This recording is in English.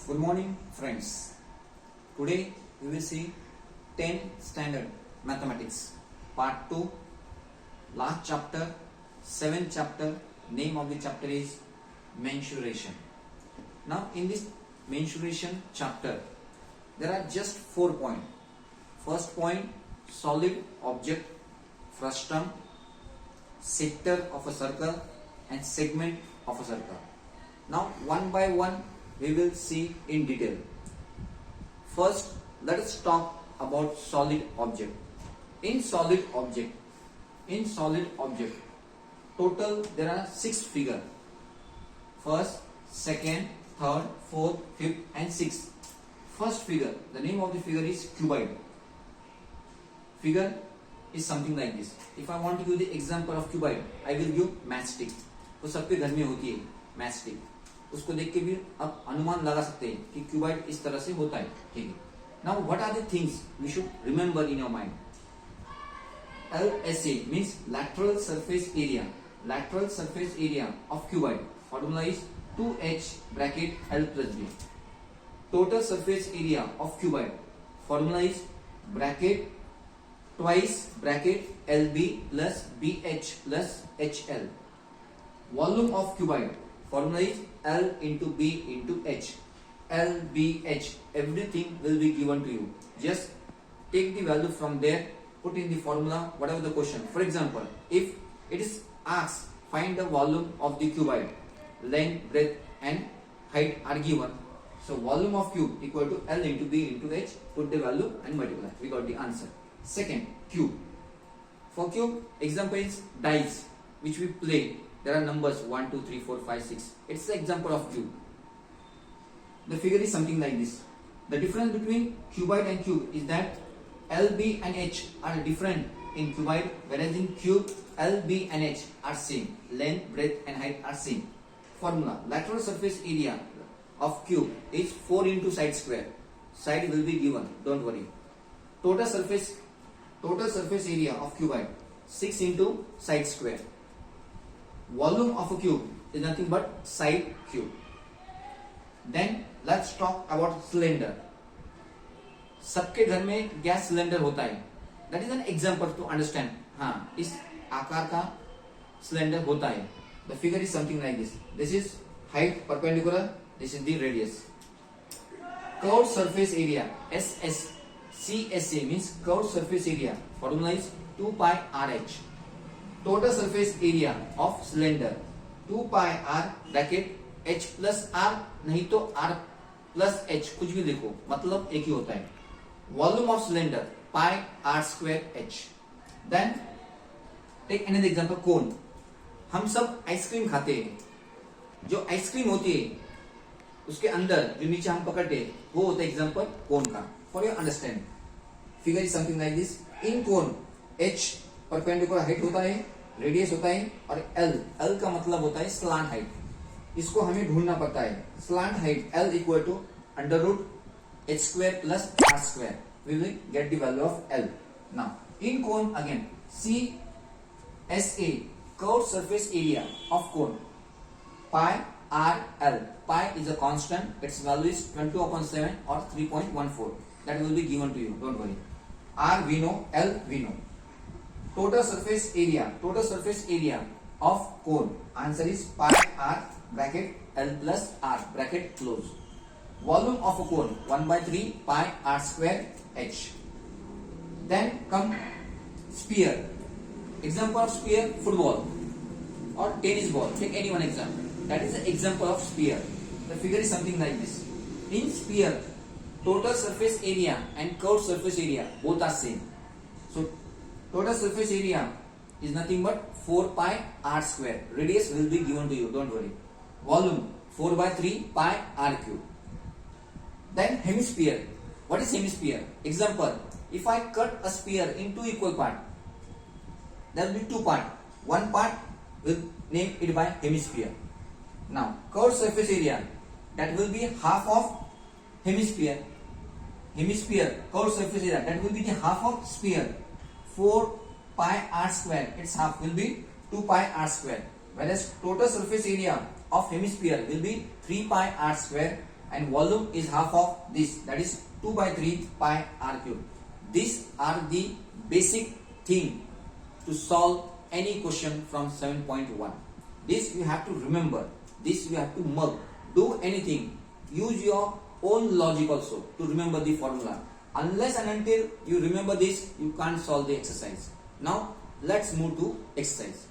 Good morning, friends. Today we will see 10th standard mathematics part 2, last chapter, 7th chapter. Name of the chapter is mensuration. Now in this mensuration chapter there are just 4 points. First point, solid object, frustum, sector of a circle and segment of a circle. Now one by one we will see in detail. First, let us talk about solid object. In solid object, total there are 6 figures. First, second, third, fourth, fifth and sixth. First figure, the name of the figure is cuboid. Figure is something like this. If I want to give the example of cuboid, I will give matchstick. वो सबके घर में होती है matchstick. उसको देख के भी आप अनुमान लगा सकते हैं कि क्यूबॉइड इस तरह से होता है. ठीक है. Now what are the things we should remember in your mind. LSA means lateral surface area. Lateral surface area of cuboid. Formula is 2h bracket L plus B. Total surface area of cuboid. Formula is bracket twice bracket LB plus BH plus HL. Volume of cuboid. Formula is L into B into H. L, B, H. Everything will be given to you. Just take the value from there, put in the formula, whatever the question. For example, if it is asked, find the volume of the cuboid. Length, breadth and height are given. So volume of cube equal to L into B into H. Put the value and multiply. We got the answer. Second, cube. For cube, example is dice, which we play. There are numbers 1, 2, 3, 4, 5, 6. It's the example of cube. The figure is something like this. The difference between cuboid and cube is that L, B and H are different in cuboid, whereas in cube L, B and H are same. Length, breadth and height are same. Formula. Lateral surface area of cube is 4 into side square. Side will be given. Don't worry. Total surface area of cuboid 6 into side square. Volume of a cube is nothing but side cube. Then let's talk about cylinder. सबके घर में gas cylinder होता है. That is an example to understand. हाँ, इस आकार का cylinder होता है. The figure is something like this. This is height perpendicular. This is the radius. Curved surface area SS CSA means curved surface area. Formula is 2 pi RH. Total surface area of cylinder 2 pi r bracket h plus r, नहीं तो r plus h, कुछ भी लिखो, मतलब एक ही होता है. Volume of cylinder pi r square h. Then take another example, cone. हम सब आइसक्रीम खाते हैं. जो आइसक्रीम होती है उसके अंदर जो नीचे हम पकड़ते हैं वो होता है एग्जांपल कोन का. For your understanding, figure is something like this. In cone h perpendicular height होता है, रेडियस होता है और L का मतलब होता है स्लांट हाइट. इसको हमें ढूंढना पड़ता है. Slant height L equal to under root h square plus r square. We will get the value of L. Now in cone again CSA curved surface area of cone pi r L. Pi is a constant. Its value is 22/7 or 3.14. That will be given to you. Don't worry. R we know, L we know. Total surface area of cone. Answer is pi r bracket L plus r bracket close. Volume of a cone 1/3 pi r square h. Then come sphere. Example of sphere, football or tennis ball. Take any one example. That is the example of sphere. The figure is something like this. In sphere, total surface area and curved surface area both are same. So total surface area is nothing but 4 pi r square. Radius will be given to you. Don't worry. Volume 4/3 pi r cube. Then hemisphere. What is hemisphere? Example. If I cut a sphere in 2 equal parts, there will be 2 parts. One part will name it by hemisphere. Now curved surface area, that will be half of hemisphere. Curved surface area, that will be the half of sphere. 4 pi r square, its half will be 2 pi r square. Whereas total surface area of hemisphere will be 3 pi r square and volume is half of this, that is 2 by 3 pi r cube. These are the basic thing to solve any question from 7.1. This you have to remember, this you have to mug. Do anything, use your own logic also to remember the formula. Unless and until you remember this, you can't solve the exercise. Now let's move to exercise.